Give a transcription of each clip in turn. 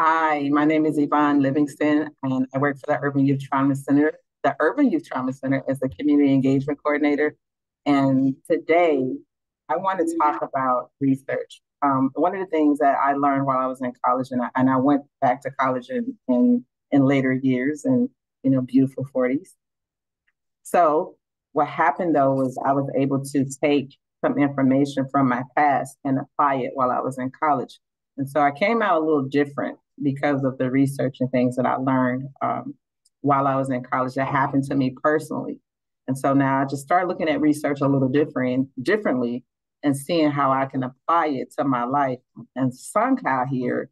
Hi, my name is Yvonne Livingston, and I work for the Urban Youth Trauma Center. The Urban Youth Trauma Center is the community engagement coordinator. And today, I want to talk about research. One of the things that I learned while I was in college, and I went back to college in later years and beautiful 40s. So what happened though was I was able to take some information from my past and apply it while I was in college. And so I came out a little different because of the research and things that I learned while I was in college that happened to me personally. And so now I just started looking at research a little differently and seeing how I can apply it to my life. And Sungha here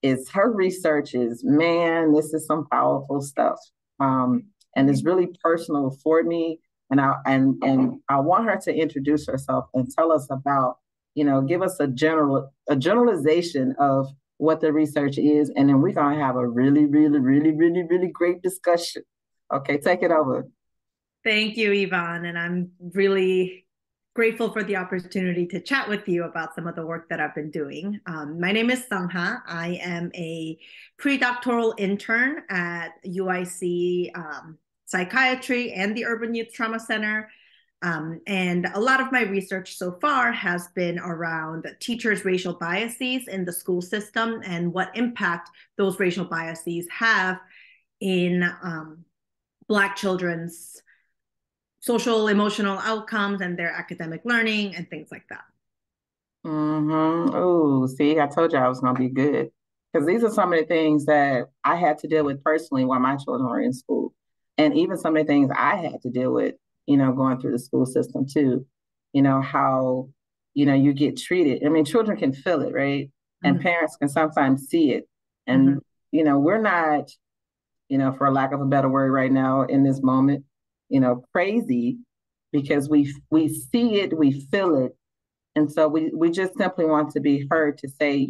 is her research is, man, this is some powerful stuff. And it's really personal for me. And I want her to introduce herself and tell us about, give us a generalization of what the research is, and then we're gonna have a really, really, really, really, really great discussion. Okay, take it over. Thank you, Yvonne. And I'm really grateful for the opportunity to chat with you about some of the work that I've been doing. My name is Sungha. I am a pre-doctoral intern at UIC Psychiatry and the Urban Youth Trauma Center. And a lot of my research so far has been around teachers' racial biases in the school system and what impact those racial biases have in Black children's social emotional outcomes and their academic learning and things like that. Mm-hmm. Oh, see, I told you I was gonna be good. Because these are some of the things that I had to deal with personally while my children were in school. And even some of the things I had to deal with, going through the school system too. How, you get treated. I mean, children can feel it, right? And Mm-hmm. parents can sometimes see it. Mm-hmm. And, we're not, for lack of a better word right now in this moment, crazy because we see it, we feel it, and so we just simply want to be heard to say,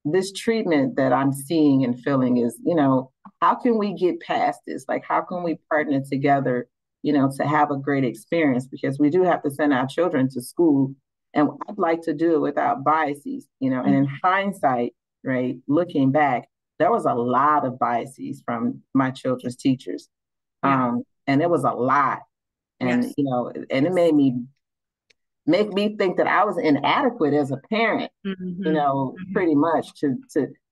this treatment that I'm seeing and feeling is, how can we get past this? Like, how can we partner together, to have a great experience? Because we do have to send our children to school. And I'd like to do it without biases, and in hindsight, right, looking back, there was a lot of biases from my children's teachers. Yeah. And it was a lot. And, Yes. and it made me make me think that I was inadequate as a parent, Mm-hmm. Mm-hmm. pretty much to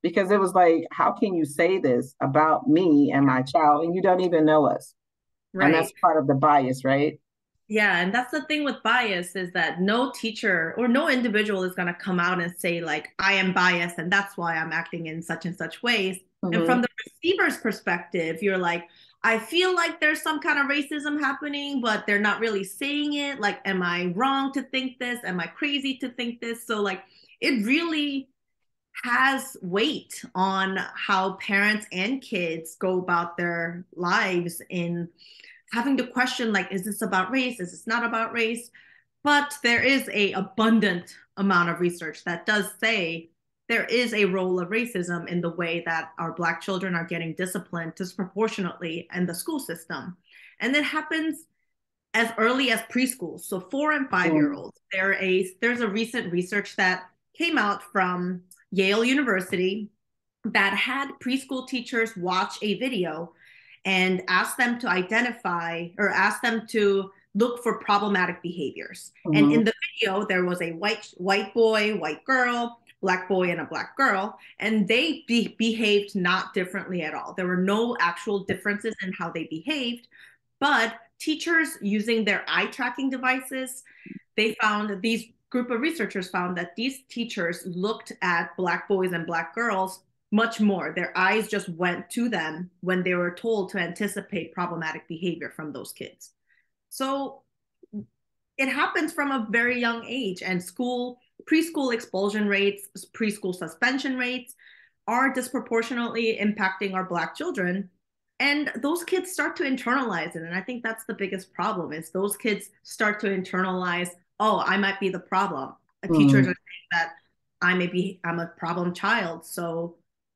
because it was like, how can you say this about me and my child and you don't even know us? And that's Right. part of the bias, right? Yeah, and that's the thing with bias is that no teacher or no individual is going to come out and say like I am biased and that's why I'm acting in such and such ways. And Mm-hmm. from the receiver's perspective, you're like I feel like there's some kind of racism happening, but they're not really saying it. Like am I wrong to think this? Am I crazy to think this? So like it really has weight on how parents and kids go about their lives in having to question like is this about race, is this not about race? But there is a abundant amount of research that does say there is a role of racism in the way that our Black children are getting disciplined disproportionately in the school system, and it happens as early as preschool, so 4 and 5 year Mm-hmm. olds. There's a recent research that came out from Yale University that had preschool teachers watch a video and ask them to identify or ask them to look for problematic behaviors. And Mm-hmm. in the video, there was a white boy, white girl, black boy, and a black girl, and they behaved not differently at all. There were no actual differences in how they behaved, but teachers using their eye tracking devices, they found these group of researchers found that these teachers looked at black boys and black girls much more. Their eyes just went to them when they were told to anticipate problematic behavior from those kids. So it happens from a very young age, and preschool expulsion rates, preschool suspension rates are disproportionately impacting our Black children. And those kids start to internalize it. And I think that's the biggest problem is those kids start to internalize, oh, I might be the problem. Teachers Mm-hmm. are saying that I'm a problem child. So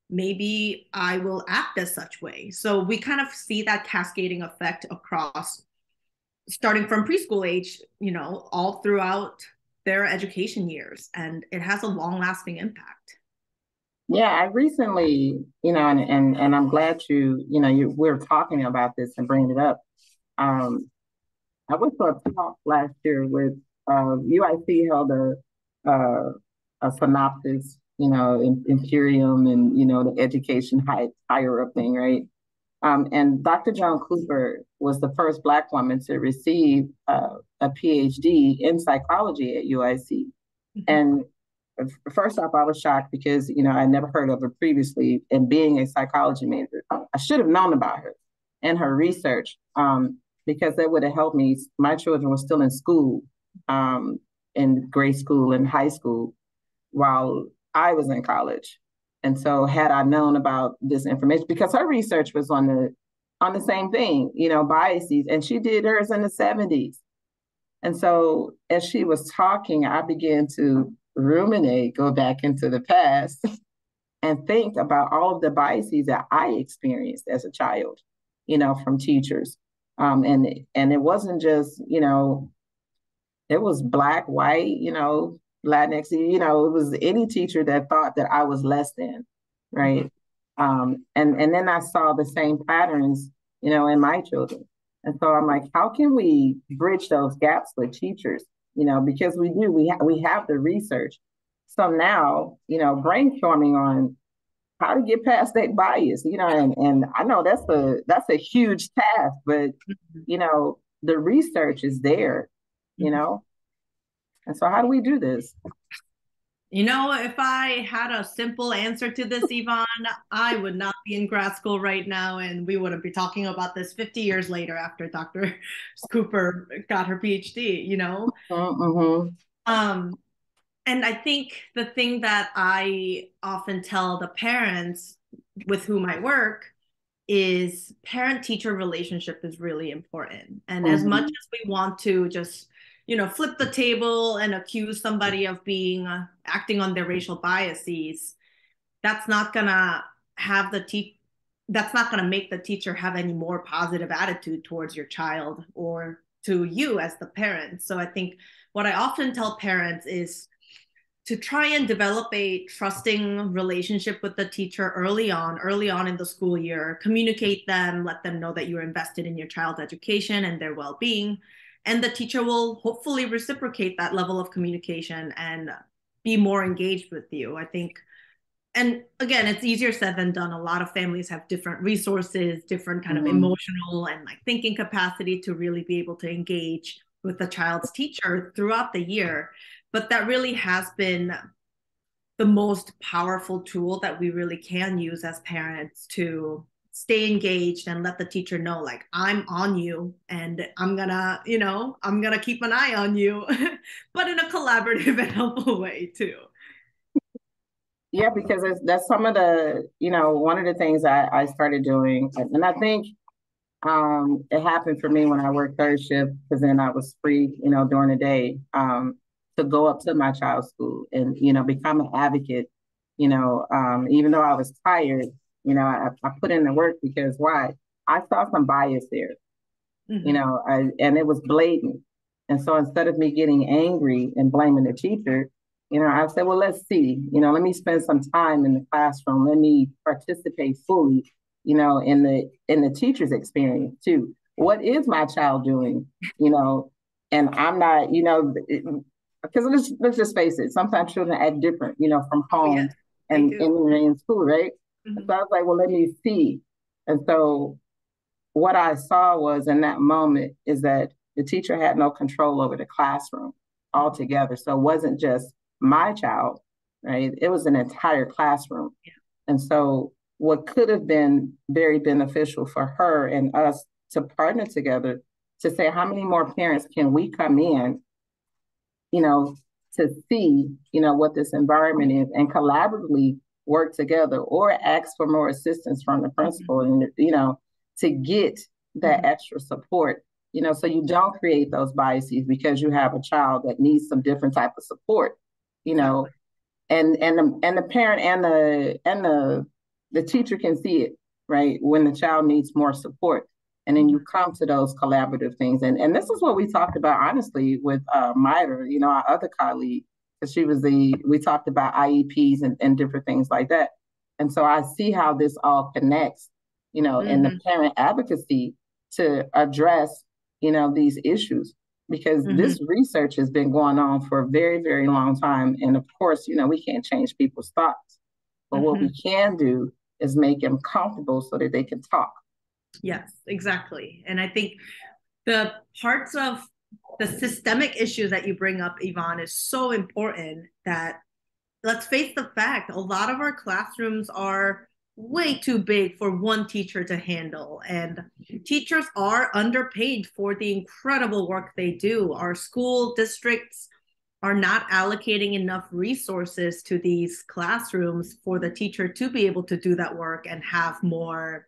maybe I will act as such way. So we kind of see that cascading effect across starting from preschool age, all throughout their education years. And it has a long lasting impact. Yeah, I recently, and I'm glad we're talking about this and bringing it up. Um, I went to a talk last year with UIC held uh, a synopsis, Imperium and the education higher up thing, right? And Dr. Joan Cooper was the first Black woman to receive a PhD in psychology at UIC. Mhm. And first off, I was shocked because I never heard of her previously. And being a psychology major, I should have known about her and her research, because that would have helped me. My children were still in school, um, in grade school and high school, while I was in college. And so, had I known about this information, because her research was on the same thing, biases, and she did hers in the 70s. And so as she was talking, I began to ruminate, go back into the past, and think about all of the biases that I experienced as a child, from teachers. And it wasn't just, it was black, white, Latinx, it was any teacher that thought that I was less than, Mhm. right? And then I saw the same patterns, in my children. And so I'm like, how can we bridge those gaps with teachers? Because we have the research. So now, brainstorming on how to get past that bias, and I know that's a huge task, but Mhm. the research is there, you Mhm. know. And so how do we do this? If I had a simple answer to this, Yvonne, I would not be in grad school right now, and we wouldn't be talking about this 50 years later after Dr. Cooper got her PhD. Mm-hmm. Um, and I think the thing that I often tell the parents with whom I work is parent teacher relationship is really important. And as much Mm-hmm. as we want to just, flip the table and accuse somebody of being acting on their racial biases, that's not going to have the te- that's not going to make the teacher have any more positive attitude towards your child or to you as the parent. So I think what I often tell parents is to try and develop a trusting relationship with the teacher early on in the school year, communicate them, let them know that you're invested in your child's education and their well-being. And the teacher will hopefully reciprocate that level of communication and be more engaged with you. I think, and again, it's easier said than done. A lot of families have different resources, different kind of Mm-hmm. emotional and like thinking capacity to really be able to engage with the child's teacher throughout the year. But that really has been the most powerful tool that we really can use as parents to stay engaged and let the teacher know, like, I'm on you and I'm gonna keep an eye on you, but in a collaborative and helpful way too. Yeah, because that's some of one of the things I started doing, and I think it happened for me when I worked third shift because then I was free, during the day, to go up to my child's school and become an advocate. Even though I was tired, I put in the work because why? I saw some bias there, Mm-hmm. and it was blatant. And so instead of me getting angry and blaming the teacher, I said, well, let's see, let me spend some time in the classroom. Let me participate fully, in the teacher's experience too. What is my child doing? You know, and I'm not, because let's just face it, sometimes children act different, from Oh yes, home they and do. in school, right? And so Mm-hmm. I was like, well, let me see. And so what I saw was in that moment is that the teacher had no control over the classroom Mm-hmm. altogether. So it wasn't just my child, right? It was an entire classroom. Yeah. And so what could have been very beneficial for her and us to partner together to say, how many more parents can we come in, you know, to see, what this environment is and collaboratively work together or ask for more assistance from the Mm-hmm. principal and, to get that Mm-hmm. extra support, so you don't create those biases because you have a child that needs some different type of support, you Exactly. know, and the parent and the teacher can see it right when the child needs more support, and then you Mm-hmm. come to those collaborative things, and this is what we talked about honestly with Mida, our other colleague, because we talked about IEPs and different things like that. And so I see how this all connects, in the parent advocacy to address, these issues, because this research has been going on for a very, very long time. And of course, we can't change people's thoughts, but what we can do is make them comfortable so that they can talk. Yes, exactly. And I think the parts of the systemic issues that you bring up, Yvonne, is so important that, let's face the fact, a lot of our classrooms are way too big for one teacher to handle. And teachers are underpaid for the incredible work they do. Our school districts are not allocating enough resources to these classrooms for the teacher to be able to do that work and have more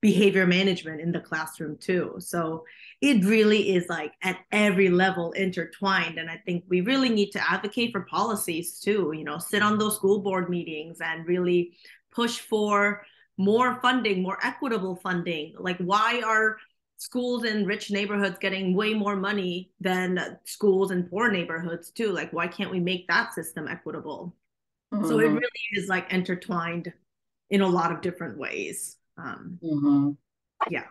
behavior management in the classroom too. So it really is like at every level intertwined. And I think we really need to advocate for policies too, sit on those school board meetings and really push for more funding, more equitable funding. Like, why are schools in rich neighborhoods getting way more money than schools in poor neighborhoods too? Like, why can't we make that system equitable? So it really is like intertwined in a lot of different ways. Yeah.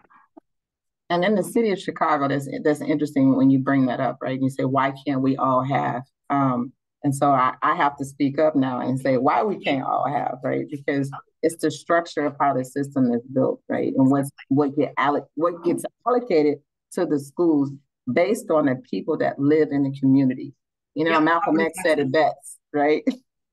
And in the city of Chicago, that's interesting when you bring that up, right? You say, why can't we all have? And so I have to speak up now and say why we can't all have, right? Because it's the structure of how the system is built, right? And what gets allocated to the schools based on the people that live in the community. Malcolm X said it best, right?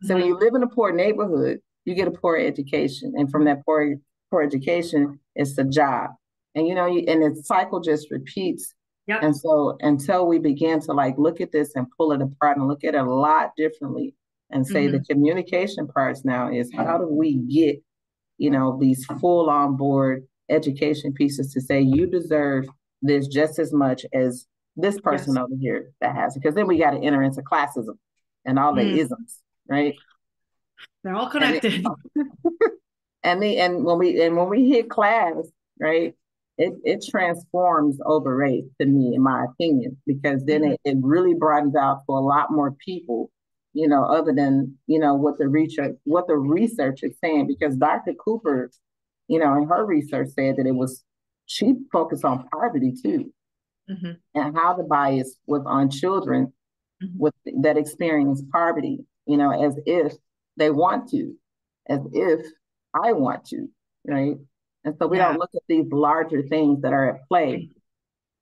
So when you live in a poor neighborhood, you get a poor education, and from that poor education, it's a job. And and the cycle just repeats. Yep. And so until we begin to look at this and pull it apart and look at it a lot differently and say the communication parts now is, how do we get, these full on board education pieces to say you deserve this just as much as this person over here that has it. Because then we got to enter into classism and all the isms, right? They're all connected. And when we hit class, right, it transforms over race to me, in my opinion, because then it really broadens out for a lot more people, other than what the research is saying. Because Dr. Cooper, in her research said that she focused on poverty too, and how the bias was on children that experience poverty, as if they want to, as if I want to, right? And so we don't look at these larger things that are at play,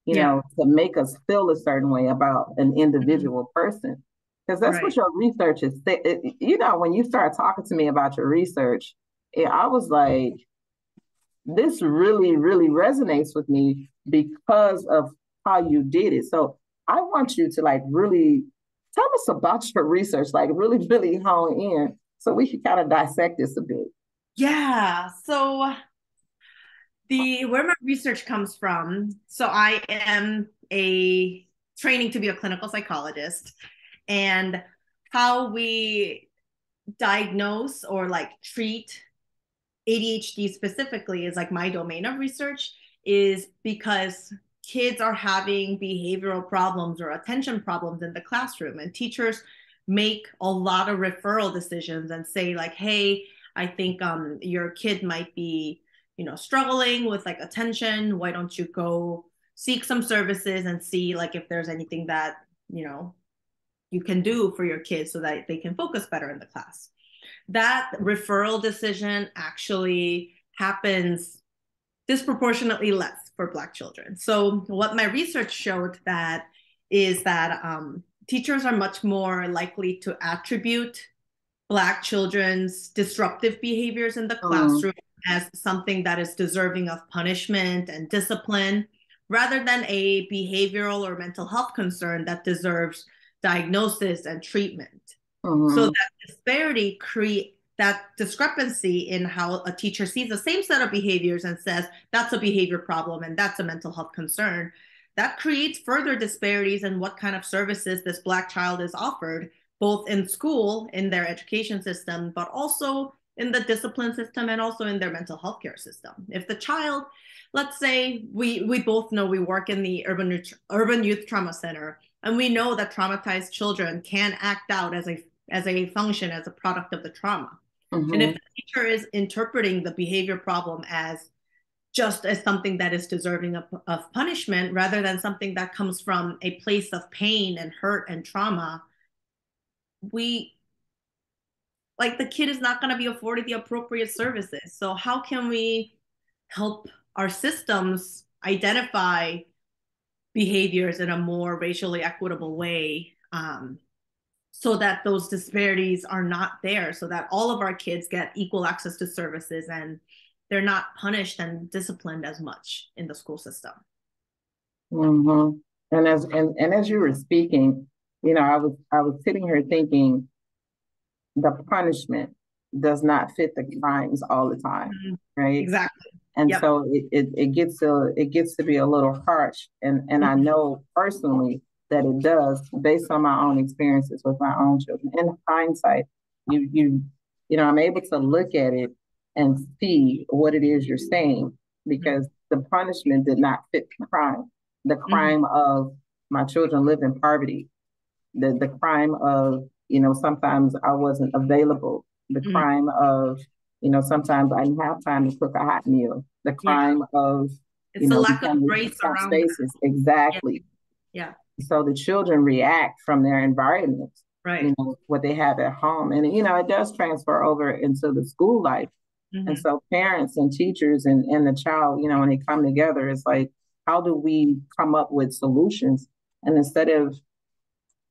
to make us feel a certain way about an individual person. Because that's what your research is. When you start talking to me about your research, I was like, this really, really resonates with me because of how you did it. So I want you to really tell us about your research, really, really hone in so we can kind of dissect this a bit. Yeah. So where my research comes from, so I am training to be a clinical psychologist, and how we diagnose or treat ADHD specifically is my domain of research, is because kids are having behavioral problems or attention problems in the classroom, and teachers make a lot of referral decisions and say hey, I think your kid might be struggling with attention. Why don't you go seek some services and see if there's anything that you can do for your kids so that they can focus better in the class. That referral decision actually happens disproportionately less for Black children. So what my research showed is that teachers are much more likely to attribute Black children's disruptive behaviors in the classroom as something that is deserving of punishment and discipline, rather than a behavioral or mental health concern that deserves diagnosis and treatment. So that discrepancy in how a teacher sees the same set of behaviors and says that's a behavior problem and that's a mental health concern, that creates further disparities in what kind of services this Black child is offered, both in school, in their education system, but also in the discipline system and also in their mental health care system. If the child, let's say we both know we work in the Urban Youth Trauma Center, And we know that traumatized children can act out as a function, as a product of the trauma. And if Mm-hmm. the teacher is interpreting the behavior problem as just as something that is deserving of punishment rather than something that comes from a place of pain and hurt and trauma, we like the kid is not going to be afforded the appropriate services. So how can we help our systems identify behaviors in a more racially equitable way, so that those disparities are not there, so that all of our kids get equal access to services and they're not punished and disciplined as much in the school system. Mm-hmm. And as you were speaking, I was sitting here thinking the punishment does not fit the crimes all the time, Mhm. right? Exactly. And Yep. so it gets to be a little harsh. And I Mhm. know personally that it does based on my own experiences with my own children. In hindsight, you you I'm able to look at it and see what it is you're saying because the punishment did not fit the crime. The Mhm. crime of my children live in poverty, the crime of sometimes I wasn't available, the Mhm. crime of sometimes I didn't have time to cook a hot meal, the Yeah. crime of It's a lack of becoming grace tough around that. spaces Yeah. exactly. Yeah. So the children react from their environment, Right. what they have at home, and it does transfer over into the school life. And Hmm. so parents and teachers and the child, when they come together, it's like, how do we come up with solutions? And instead of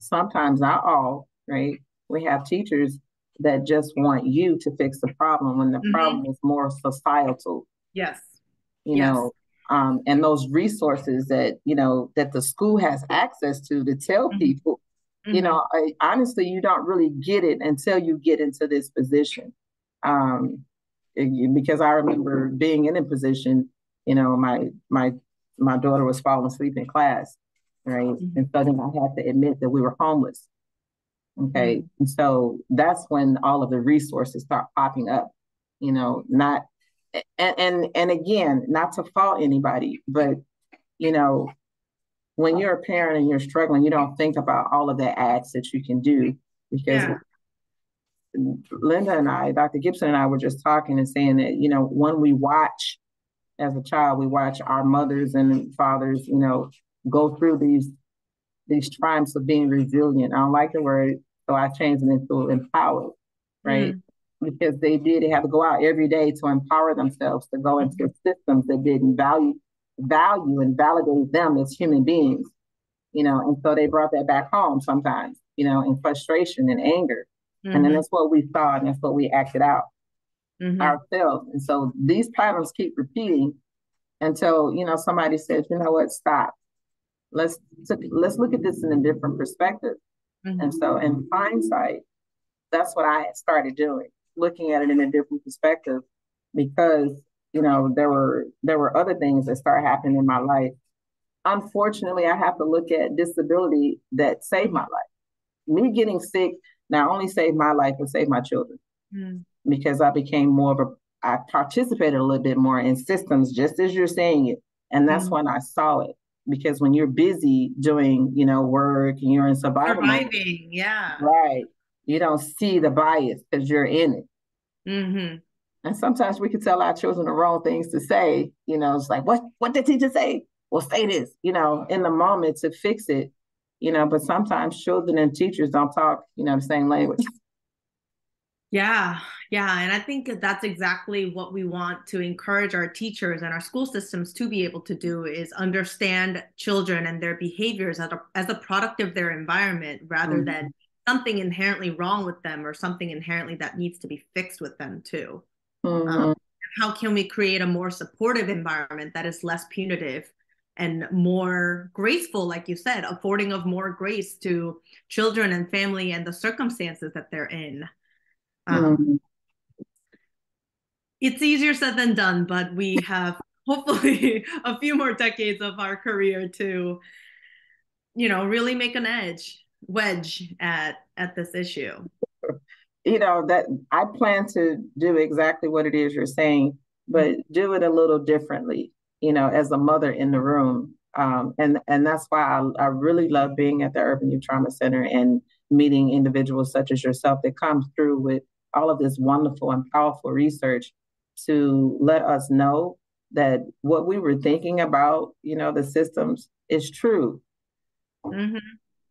sometimes, not all, right? We have teachers that just want you to fix the problem when the Hmm. problem is more societal, Yes. you Yes. know, and those resources that the school has access to tell Hmm. people, Hmm. honestly, you don't really get it until you get into this position. Um, because I remember being in a position, my daughter was falling asleep in class, right? Hmm. And so then I had to admit that we were homeless. Okay. Hmm. And so that's when all of the resources start popping up, not and again, not to fault anybody, but you know, when you're a parent and you're struggling, you don't think about all of the acts that you can do because Yeah. Linda and I, Dr. Gibson and I were just talking and saying that, when we watch as a child, we watch our mothers and fathers, go through these triumphs of being resilient. I don't like the word, so I changed it into empowered, right? Mm. Because they had to go out every day to empower themselves to go into systems that didn't value and validate them as human beings, and so they brought that back home sometimes, in frustration and anger. And then Hmm. that's what we saw and that's what we acted out Hmm. ourselves. And so these patterns keep repeating until, somebody says, you know what, stop. Let's let's look at this in a different perspective. And Hmm. so in hindsight, that's what I started doing, looking at it in a different perspective because, there were other things that started happening in my life. Unfortunately, I have to look at disability that saved my life. Me getting sick not only saved my life, but saved my children Hmm. because I became I participated a little bit more in systems, just as you're saying it. And that's Hmm. when I saw it. Because when you're busy doing, work and you're in survival mode, Surviving. Yeah. right, you don't see the bias because you're in it. Hmm. And sometimes we can tell our children the wrong things to say. It's like, what did teacher say? Well, say this, in the moment to fix it. But sometimes children and teachers don't talk, the same language. Yeah, yeah. And I think that's exactly what we want to encourage our teachers and our school systems to be able to do is understand children and their behaviors as a product of their environment rather than Mm-hmm. something inherently wrong with them or something inherently that needs to be fixed with them too. Mm-hmm. How can we create a more supportive environment that is less punitive and more graceful, like you said, affording of more grace to children and family and the circumstances that they're in? Um, Mm-hmm. it's easier said than done, but we have hopefully a few more decades of our career to, really make an wedge at this issue. That I plan to do exactly what it is you're saying, but do it a little differently, as a mother in the room. And that's why I really love being at the Urban Youth Trauma Center and meeting individuals such as yourself that come through with all of this wonderful and powerful research to let us know that what we were thinking about, the systems is true. Mm-hmm.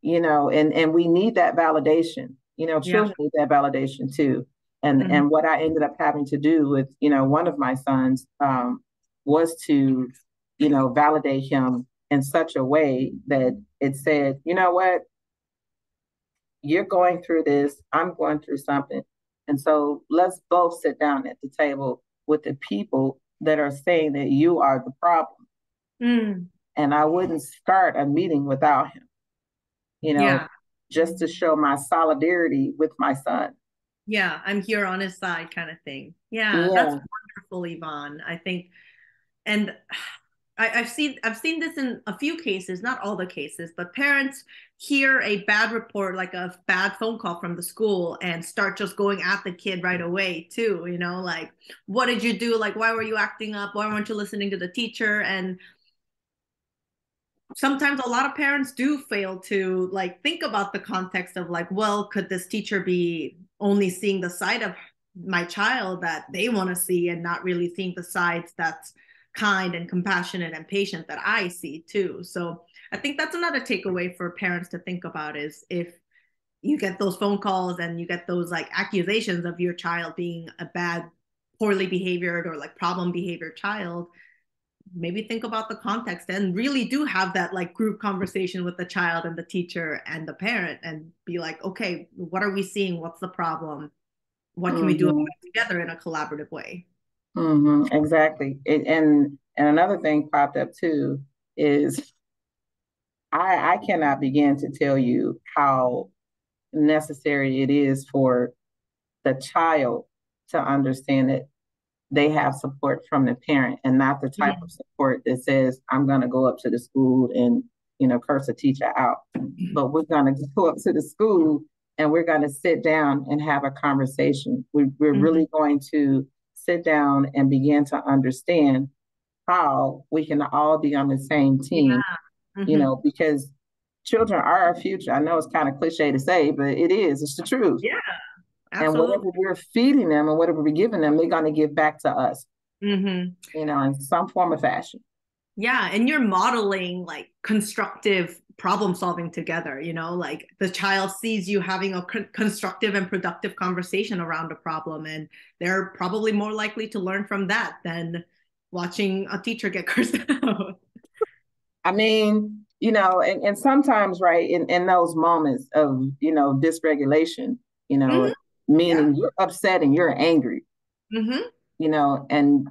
And we need that validation. Yeah. Children need that validation too. And Mm-hmm. and what I ended up having to do with, one of my sons, was to, validate him in such a way that it said, you know what, you're going through this, I'm going through something. And so let's both sit down at the table with the people that are saying that you are the problem. Mm. And I wouldn't start a meeting without him, you know, Yeah. just to show my solidarity with my son. Yeah. I'm here on his side kind of thing. Yeah. That's Yeah. wonderful, Yvonne. I think, and I've seen this in a few cases, not all the cases, but parents hear a bad report, like a bad phone call from the school, and start just going at the kid right away too. Like, what did you do? Like, why were you acting up? Why weren't you listening to the teacher? And sometimes a lot of parents do fail to like think about the context of like, well, could this teacher be only seeing the side of my child that they want to see and not really seeing the sides that's kind and compassionate and patient that I see too. So I think that's another takeaway for parents to think about is if you get those phone calls and you get those like accusations of your child being a bad, poorly behaviored or like problem behavior child, maybe think about the context and really do have that like group conversation with the child and the teacher and the parent and be like, okay, what are we seeing? What's the problem? What can we do Mm-hmm. together in a collaborative way? Mm-hmm. Exactly. And another thing popped up too is I cannot begin to tell you how necessary it is for the child to understand that they have support from the parent and not the type of support that says, I'm going to go up to the school and, curse a teacher out. But we're going to go up to the school and we're going to sit down and have a conversation. We're Mm-hmm. really going to sit down and begin to understand how we can all be on the same team, Yeah. Mm-hmm. because children are our future. I know it's kind of cliche to say, but it's the truth. Yeah, And absolutely. whatever we're feeding them and whatever we're giving them, they're going to give back to us, Mm-hmm. in some form or fashion. Yeah, and you're modeling like constructive problem solving together, like the child sees you having a constructive and productive conversation around a problem, and they're probably more likely to learn from that than watching a teacher get cursed out. I mean, and sometimes, right, in those moments of, dysregulation, you Hmm. know, Yeah. meaning you're upset and you're angry, Hmm. you know, and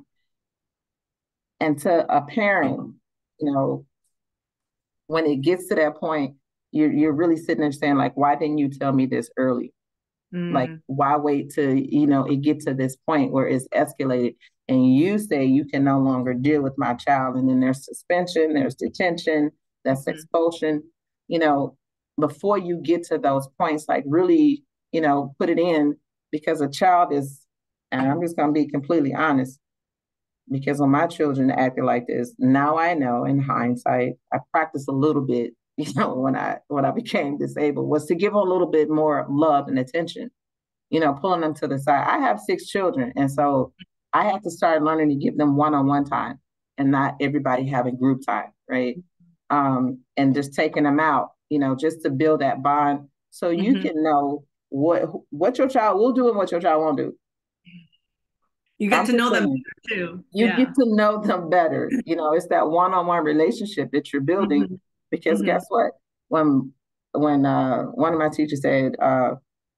and to a parent, you know, when it gets to that point, you're really sitting there saying, like, why didn't you tell me this early? Like, Mm. why wait till, it get to this point where it's escalated and you say you can no longer deal with my child, and then there's suspension, there's detention, that's Hmm. expulsion, you know, before you get to those points, like really, put it in, because a child is, and I'm just going to be completely honest, because when my children acted like this, now I know in hindsight, I practiced a little bit, when I became disabled, was to give them a little bit more love and attention, pulling them to the side. I have 6 children. And so I had to start learning to give them one-on-one time and not everybody having group time, right? And just taking them out, just to build that bond so you Hmm. can know what your child will do and what your child won't do. You get I'm to just know them saying, better too. you Yeah. get to know them better. It's that one-on-one relationship that you're building. Hmm. Because Hmm. guess what? When one of my teachers said,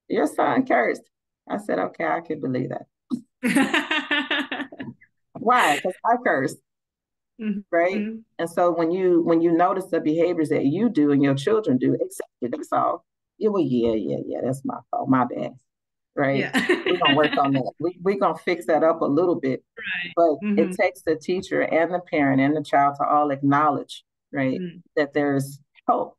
your son cursed, I said, okay, I can believe that. Why? Because I cursed, right? Hmm. And so when you notice the behaviors that you do and your children do, accept it. That's all. Yeah, well, yeah, that's my fault, my bad, right? Yeah. We're gonna work on that. We're gonna fix that up a little bit. Right. But it Hmm. takes the teacher and the parent and the child to all acknowledge, right, that there's hope,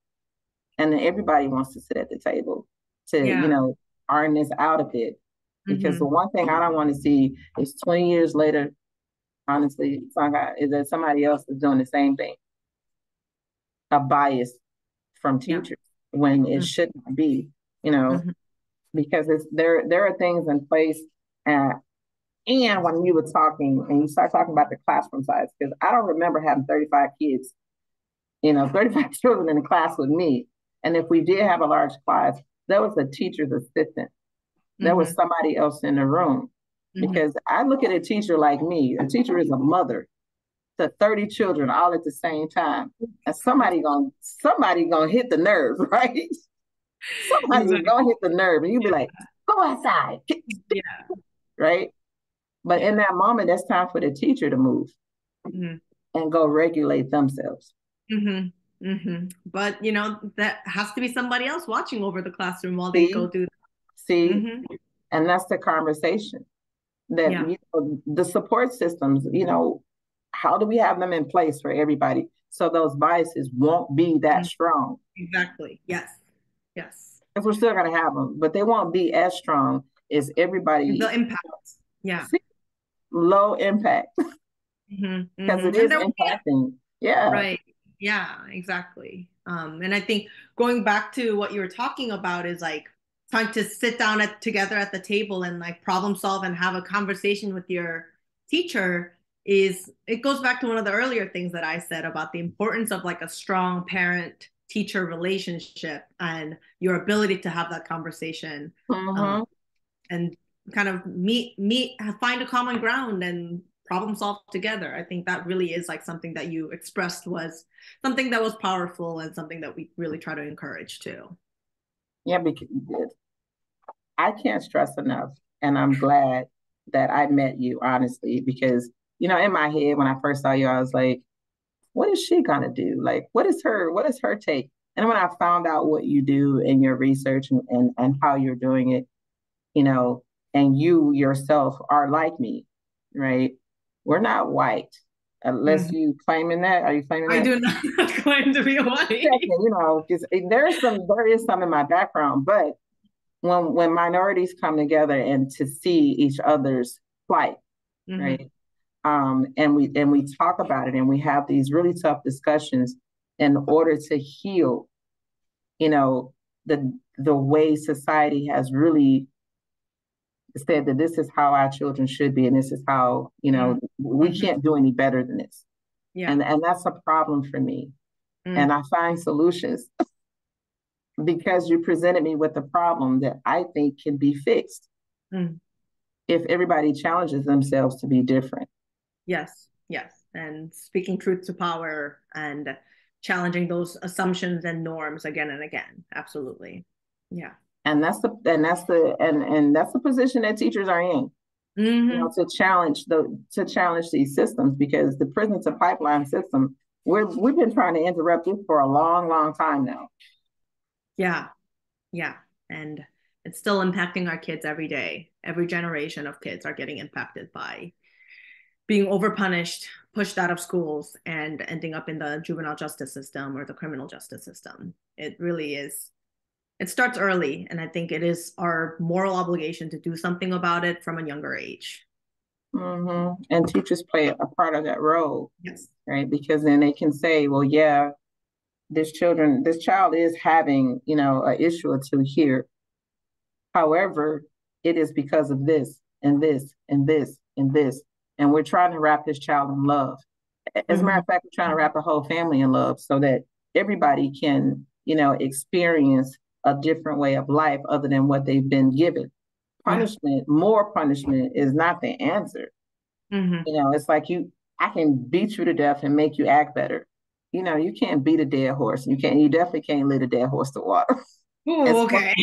and that everybody wants to sit at the table to, Yeah. iron this out a bit. Because the Hmm. one thing I don't want to see is 20 years later, honestly, Sangha, is that somebody else is doing the same thing. a bias from Yeah. teachers when it Mm-hmm. should not be, you know, Mm-hmm. because there are things in place. uh, and when you were talking and you start talking about the classroom size, because I don't remember having 35 kids, 35 children in the class with me. And if we did have a large class, there was a teacher's assistant. There was Mm-hmm. somebody else in the room. Mm-hmm. Because I look at a teacher like me. A teacher is a mother to 30 children all at the same time. And somebody gonna hit the nerve, right? Somebody is Exactly. gonna hit the nerve, and you be like, go outside, Yeah. right? But in Yeah. that moment, that's time for the teacher to move Mm-hmm. and go regulate themselves. Mm-hmm. Mm-hmm. But that has to be somebody else watching over the classroom while they See, go do that. see, Mm-hmm. and that's the conversation that Yeah. the support systems. How do we have them in place for everybody so those biases won't be that Mm-hmm. strong? Exactly. Yes. Yes. Because we're still gonna have them, but they won't be as strong as The everybody. impact. Yeah. See, low impact Mm-hmm. because it Mm-hmm. And is there impacting. Yeah. Right. Yeah, exactly. And I think going back to what you were talking about is like trying to sit down together at the table and like problem solve and have a conversation with your teacher is it goes back to one of the earlier things that I said about the importance of like a strong parent teacher relationship and your ability to have that conversation. Um, Mm-hmm. and kind of find a common ground and problem solve together. I think that really is like something that you expressed was something that was powerful and something that we really try to encourage too. Yeah, because I can't stress enough, and I'm glad that I met you, honestly, because in my head when I first saw you, I was like, what is she gonna do? Like, what is her take? And when I found out what you do in your research and how you're doing it, you know, and you yourself are like me, right? We're not white. Unless Mhm. you claiming that. Are you claiming I that? do not claim to be white. Checking, because there is some in my background, but when minorities come together and to see each other's plight, Mm-hmm. right? And we talk about it and we have these really tough discussions in order to heal, you know, the way society has really said that this is how our children should be and this is how, we Mm-hmm. can't do any better than this. Yeah. And that's a problem for me. And Mm-hmm. I find solutions because you presented me with a problem that I think can be fixed if everybody challenges themselves to be different. Yes, yes. And speaking truth to power and challenging those assumptions and norms again and again. Absolutely. Yeah. And that's the position that teachers are in, Mm-hmm. to challenge these systems because the prison to pipeline system, we've been trying to interrupt it for a long, long time now. Yeah. Yeah. And it's still impacting our kids every day. Every generation of kids are getting impacted by being overpunished, pushed out of schools, and ending up in the juvenile justice system or the criminal justice system. It really is. It starts early, and I think it is our moral obligation to do something about it from a younger age. And teachers play a part of that role, Yes. right? Because then they can say, well, yeah, this child is having, an issue or two here. However, it is because of this and this and this and this. And we're trying to wrap this child in love. As a matter Mm-hmm. of fact, we're trying to wrap the whole family in love so that everybody can, experience a different way of life other than what they've been given. Yeah. More punishment is not the answer. Mm-hmm. It's like I can beat you to death and make you act better. You can't beat a dead horse. You definitely can't lead a dead horse to water. Oh, It's okay.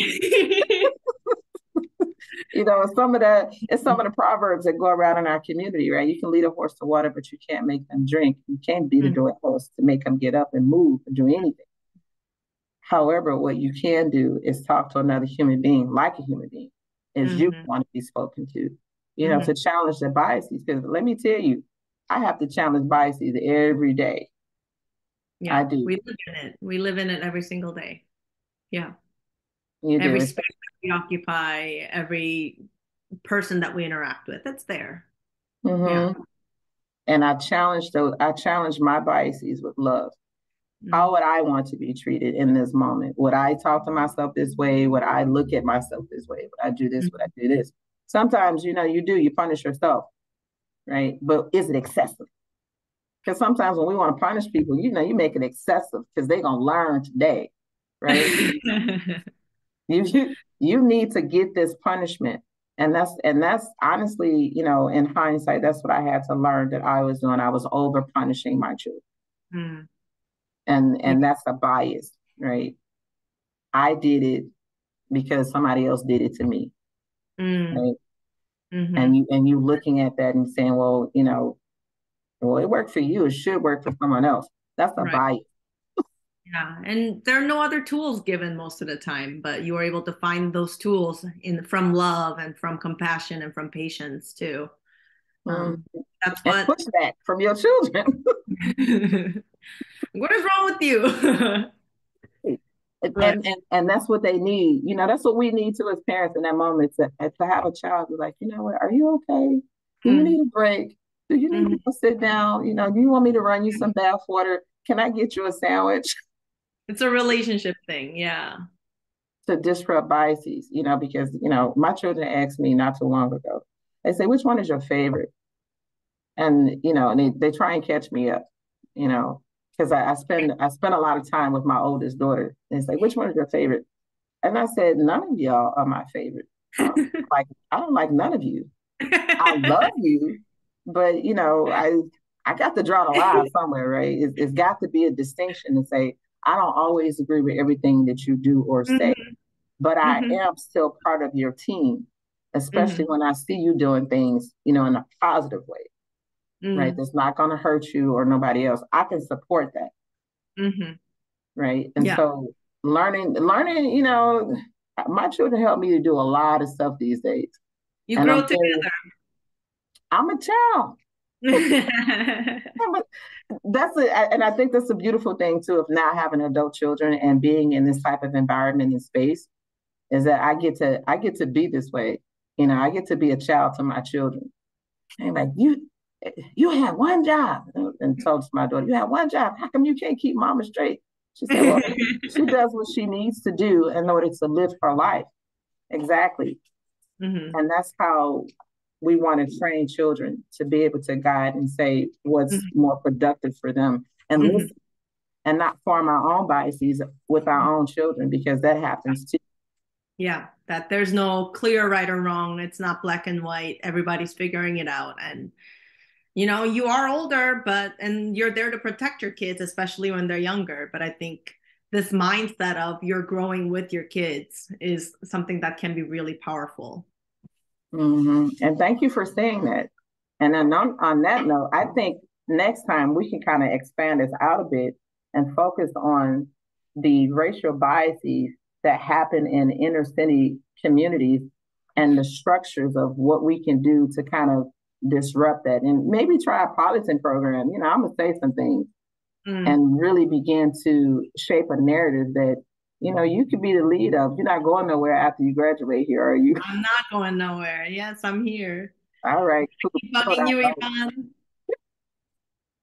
it's some of the proverbs that go around in our community, right? You can lead a horse to water, but you can't make them drink. You can't beat a dead horse to make them get up and move and do anything. However, what you can do is talk to another human being like a human being, as you Mm-hmm. want to be spoken to, Mm-hmm. to challenge the biases. Because let me tell you, I have to challenge biases every day. I Yeah, do. we live in it. We live in it every single day. Yeah. You Every do. space that we occupy, every person that we interact with, it's there. Yeah. Mm-hmm. And I challenge my biases with love. How would I want to be treated in this moment? Would I talk to myself this way? Would I look at myself this way? Would I do this? Would I do this? Sometimes, you punish yourself, right? But is it excessive? Because sometimes when we want to punish people, you make it excessive because they're going to learn today, right? You need to get this punishment. And that's honestly, in hindsight, that's what I had to learn that I was doing. I was over punishing my children. Mm. And that's a bias, right? I did it because somebody else did it to me. Right? And you looking at that and saying, well, it worked for you, it should work for someone else. That's a Right. bias. Yeah. And there are no other tools given most of the time, but you are able to find those tools from love and from compassion and from patience too. Mm. That's And what pushback from your children. what is wrong with you? and, Right. and that's what they need. That's what we need to as parents in that moment to have a child be like, you know what, are you okay? Do you need a break? Do you need to go sit down? Do you want me to run you some bath water? Can I get you a sandwich? It's a relationship thing. Yeah. To disrupt biases, because, my children asked me not too long ago, they say, which one is your favorite? And they try and catch me up, because I spend a lot of time with my oldest daughter. They say, which one is your favorite? And I said, none of y'all are my favorite. I don't like none of you. I love you, but I got to draw the line somewhere, right? It's got to be a distinction to say, I don't always agree with everything that you do or say, but I am still part of your team, especially when I see you doing things, in a positive way, right? That's not going to hurt you or nobody else. I can support that, right? And Yeah. so learning, my children help me to do a lot of stuff these days. You And grow together. I'm a child. And I think that's a beautiful thing too of now having adult children and being in this type of environment and space is that I get to be this way. I get to be a child to my children. And like you have one job, and told to my daughter, you have one job. How come you can't keep mama straight? She said, well, she does what she needs to do in order to live her life. Exactly. And that's how we want to train children to be able to guide and say what's more productive for them and listen and not form our own biases with our own children because that happens too. Yeah, that there's no clear right or wrong. It's not black and white. Everybody's figuring it out. And, you are older, and you're there to protect your kids, especially when they're younger. But I think this mindset of you're growing with your kids is something that can be really powerful. And thank you for saying that. And then on that note, I think next time we can kind of expand this out a bit and focus on the racial biases that happen in inner city communities and the structures of what we can do to kind of disrupt that and maybe try a policy program. I'm going to say some things and really begin to shape a narrative that, you could be the lead of. You're not going nowhere after you graduate here, are you? I'm not going nowhere. Yes, I'm here. All right. Cool. Keep bugging you, Yvonne.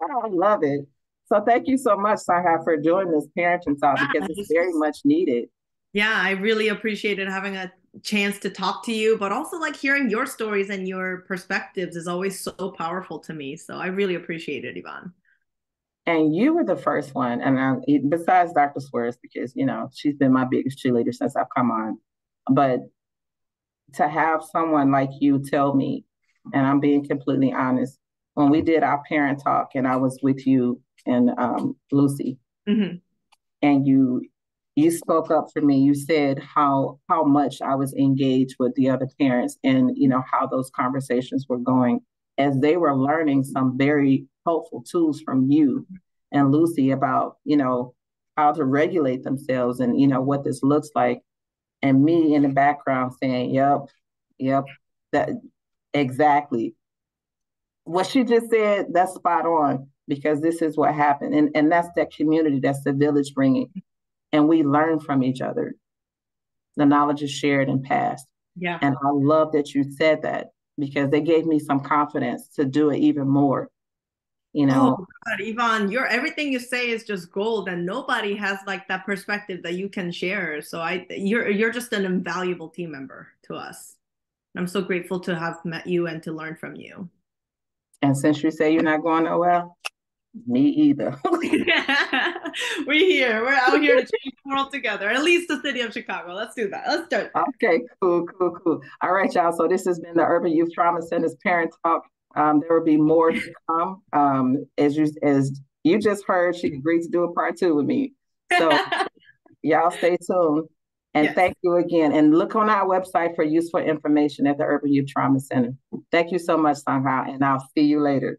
I love it. So thank you so much, Sungha, for doing this parenting talk because it's very much needed. Yeah, I really appreciated having a chance to talk to you, but also like hearing your stories and your perspectives is always so powerful to me. So I really appreciate it, Yvonne. And you were the first one, and besides Dr. Swears, because she's been my biggest cheerleader since I've come on. But to have someone like you tell me, and I'm being completely honest, when we did our parent talk, and I was with you and Lucy, and you spoke up for me. You said how much I was engaged with the other parents, and how those conversations were going as they were learning some very helpful tools from you and Lucy about how to regulate themselves and what this looks like, and me in the background saying, "Yep, that exactly what she just said. That's spot on because this is what happened, and that's that community, that's the village bringing." And we learn from each other. The knowledge is shared and passed. Yeah. And I love that you said that because they gave me some confidence to do it even more. you Oh know. God, Yvonne, your everything you say is just gold, and nobody has like that perspective that you can share. So you're just an invaluable team member to us. I'm so grateful to have met you and to learn from you. And since you say you're not going nowhere, me either. We're here. We're out here to change the world together. At least the city of Chicago. Let's do that. Let's do it. Okay, cool, cool, cool. All right, y'all. So this has been the Urban Youth Trauma Center's Parent Talk. There will be more to come. As you just heard, she agreed to do a part two with me. So y'all stay tuned. And Yes. thank you again. And look on our website for useful information at the Urban Youth Trauma Center. Thank you so much, Sungha, and I'll see you later.